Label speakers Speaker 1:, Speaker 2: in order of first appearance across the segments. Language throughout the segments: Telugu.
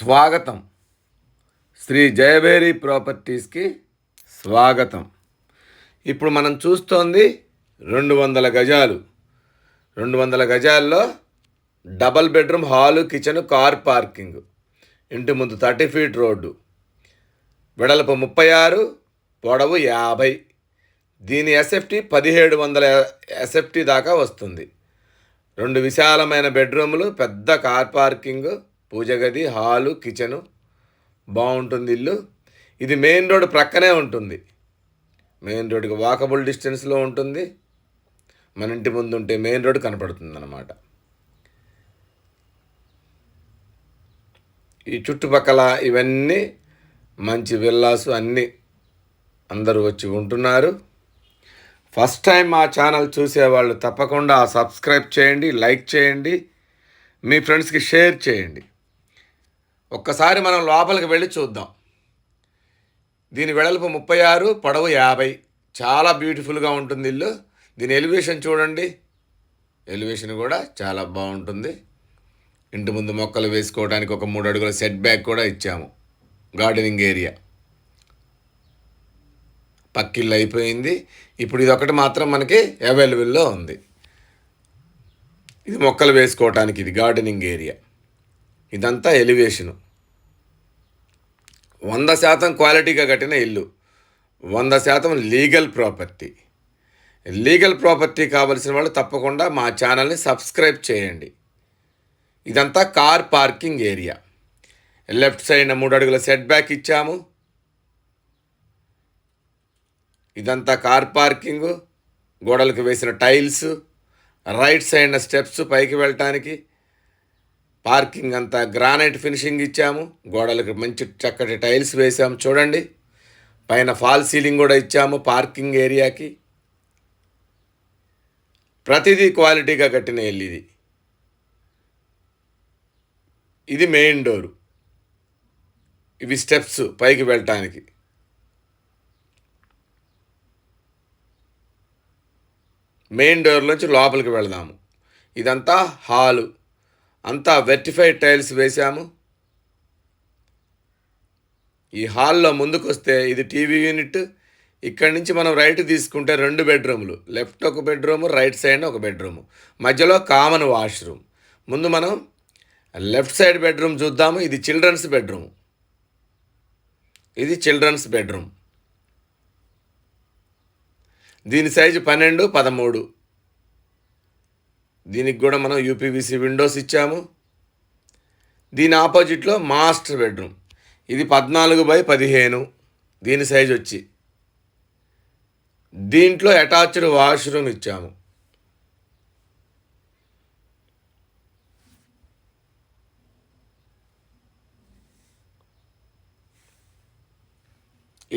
Speaker 1: స్వాగతం. శ్రీ జయభేరి ప్రాపర్టీస్కి స్వాగతం. ఇప్పుడు మనం చూస్తోంది 200 గజాలు. 200 గజాల్లో double bedroom, hall, kitchen, car parking. ఇంటి ముందు 30 ఫీట్ రోడ్డు, వెడల్పు 36, పొడవు 50. దీని ఎస్ఎఫ్టీ 1700 ఎస్ఎఫ్టీ దాకా వస్తుంది. 2 విశాలమైన బెడ్రూములు, పెద్ద కార్ పార్కింగ్, పూజ గది, హాలు, కిచెను. బాగుంటుంది ఇల్లు. ఇది మెయిన్ రోడ్ ప్రక్కనే ఉంటుంది. మెయిన్ రోడ్కి వాకబుల్ డిస్టెన్స్లో ఉంటుంది. మన ఇంటి ముందు ఉంటే మెయిన్ రోడ్ కనపడుతుంది అన్నమాట. ఈ చుట్టుపక్కల ఇవన్నీ మంచి విల్లాసు, అన్నీ అందరూ వచ్చి ఉంటున్నారు. ఫస్ట్ టైం మా ఛానల్ చూసేవాళ్ళు తప్పకుండా సబ్స్క్రైబ్ చేయండి, లైక్ చేయండి, మీ ఫ్రెండ్స్కి షేర్ చేయండి. ఒక్కసారి మనం లోపలికి వెళ్ళి చూద్దాం. దీని వెడల్పు 36, పొడవు 50. చాలా బ్యూటిఫుల్గా ఉంటుంది ఇల్లు. దీని ఎలివేషన్ చూడండి. ఎలివేషన్ కూడా చాలా బాగుంటుంది. ఇంటి ముందు మొక్కలు వేసుకోవడానికి ఒక 3 అడుగుల సెట్ బ్యాక్ కూడా ఇచ్చాము. Gardening area. పక్కిల్లు అయిపోయింది. ఇప్పుడు ఇది ఒకటి మాత్రం మనకి అవైలబుల్లో ఉంది. ఇది మొక్కలు వేసుకోవటానికి, ఇది గార్డెనింగ్ ఏరియా. ఇదంతా ఎలివేషను. 100% క్వాలిటీగా కట్టిన ఇల్లు, 100% లీగల్ ప్రాపర్టీ. లీగల్ ప్రాపర్టీ కావలసిన వాళ్ళు తప్పకుండా మా ఛానల్ని సబ్స్క్రైబ్ చేయండి. ఇదంతా car parking area. Left side 3 అడుగుల సెట్ బ్యాక్ ఇచ్చాము. ఇదంతా కార్ పార్కింగ్, గోడలకు వేసిన టైల్స్, రైట్ సైడ్ స్టెప్స్ పైకి వెళ్ళటానికి. పార్కింగ్ అంతా గ్రానైట్ ఫినిషింగ్ ఇచ్చాము. గోడలకు మంచి చక్కటి టైల్స్ వేసాము చూడండి. పైన ఫాల్ సీలింగ్ కూడా ఇచ్చాము పార్కింగ్ ఏరియాకి. ప్రతిదీ క్వాలిటీగా కట్టిన ఇల్లు ఇది. ఇది మెయిన్ డోరు. ఇవి స్టెప్స్ పైకి వెళ్ళటానికి. మెయిన్ డోర్ నుంచి లోపలికి వెళదాము. ఇదంతా హాలు. అంతా వెర్టిఫైడ్ టైల్స్ వేసాము. ఈ హాల్లో ముందుకు వస్తే ఇది టీవీ యూనిట్. ఇక్కడి నుంచి మనం రైట్ తీసుకుంటే 2 బెడ్రూములు, లెఫ్ట్ ఒక బెడ్రూము, రైట్ సైడ్ ఒక బెడ్రూము, మధ్యలో కామన్ వాష్రూమ్. ముందు మనం లెఫ్ట్ సైడ్ బెడ్రూమ్ చూద్దాము. ఇది చిల్డ్రన్స్ బెడ్రూమ్. ఇది చిల్డ్రన్స్ బెడ్రూమ్. దీని సైజు 12, 13. దీనికి కూడా మనం యూపీవీసీ విండోస్ ఇచ్చాము. దీని ఆపోజిట్లో మాస్టర్ బెడ్రూమ్. ఇది 14x15. దీని సైజు వచ్చి. దీంట్లో అటాచ్డ్ వాష్రూమ్ ఇచ్చాము.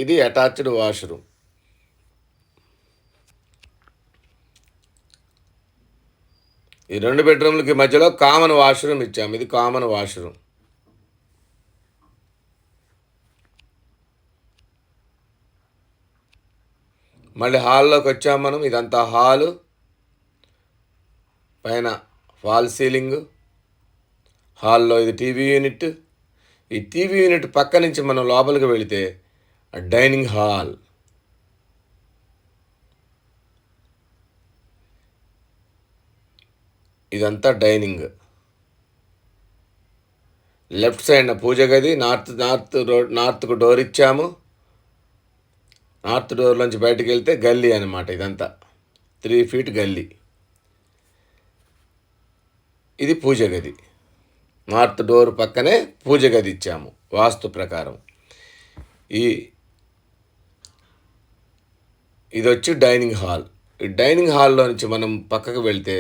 Speaker 1: ఇది అటాచ్డ్ వాష్రూమ్. ఈ 2 బెడ్రూమ్లకి మధ్యలో కామన్ వాష్రూమ్ ఇచ్చాము. ఇది కామన్ వాష్రూమ్. మళ్ళీ హాల్లోకి వచ్చాము మనం. ఇదంతా హాలు. పైన ఫాల్ సీలింగ్. హాల్లో ఇది టీవీ యూనిట్. ఈ టీవీ యూనిట్ పక్క నుంచి మనం లోపలికి వెళితే డైనింగ్ హాల్. ఇదంతా డైనింగ్. లెఫ్ట్ సైడ్ పూజ గది. నార్త్కు డోర్ ఇచ్చాము. నార్త్ డోర్లోంచి బయటకు వెళ్తే గల్లీ అనమాట. ఇదంతా 3 ఫీట్ గల్లీ. ఇది పూజ గది. నార్త్ డోర్ పక్కనే పూజ గది ఇచ్చాము వాస్తు ప్రకారం. ఇది వచ్చి డైనింగ్ హాల్. ఈ డైనింగ్ హాల్లో నుంచి మనం పక్కకు వెళ్తే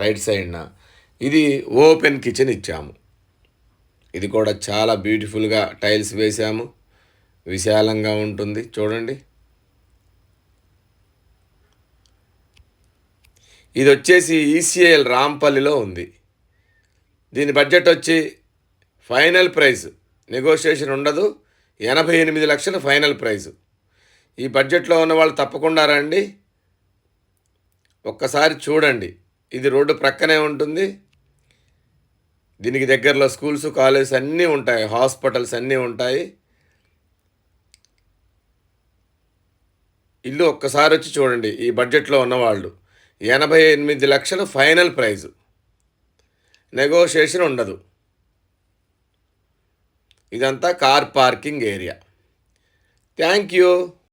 Speaker 1: రైట్ సైడ్న ఇది ఓపెన్ కిచెన్ ఇచ్చాము. ఇది కూడా చాలా బ్యూటిఫుల్గా టైల్స్ వేసాము. విశాలంగా ఉంటుంది చూడండి. ఇది వచ్చేసి ఈసీఐఎల్ రాంపల్లిలో ఉంది. దీని బడ్జెట్ వచ్చి ఫైనల్ ప్రైస్, నెగోషియేషన్ ఉండదు, 88 లక్షలు ఫైనల్ ప్రైస్. ఈ బడ్జెట్లో ఉన్న వాళ్ళు తప్పకుండా రండి, ఒక్కసారి చూడండి. ఇది రోడ్డు ప్రక్కనే ఉంటుంది. దీనికి దగ్గరలో స్కూల్స్, కాలేజెస్ అన్నీ ఉంటాయి, హాస్పిటల్స్ అన్నీ ఉంటాయి. ఇల్లు ఒక్కసారి వచ్చి చూడండి. ఈ బడ్జెట్లో ఉన్నవాళ్ళు 88 లక్షలు ఫైనల్ ప్రైజు, నెగోషియేషన్ ఉండదు. ఇదంతా car parking area. Thank you.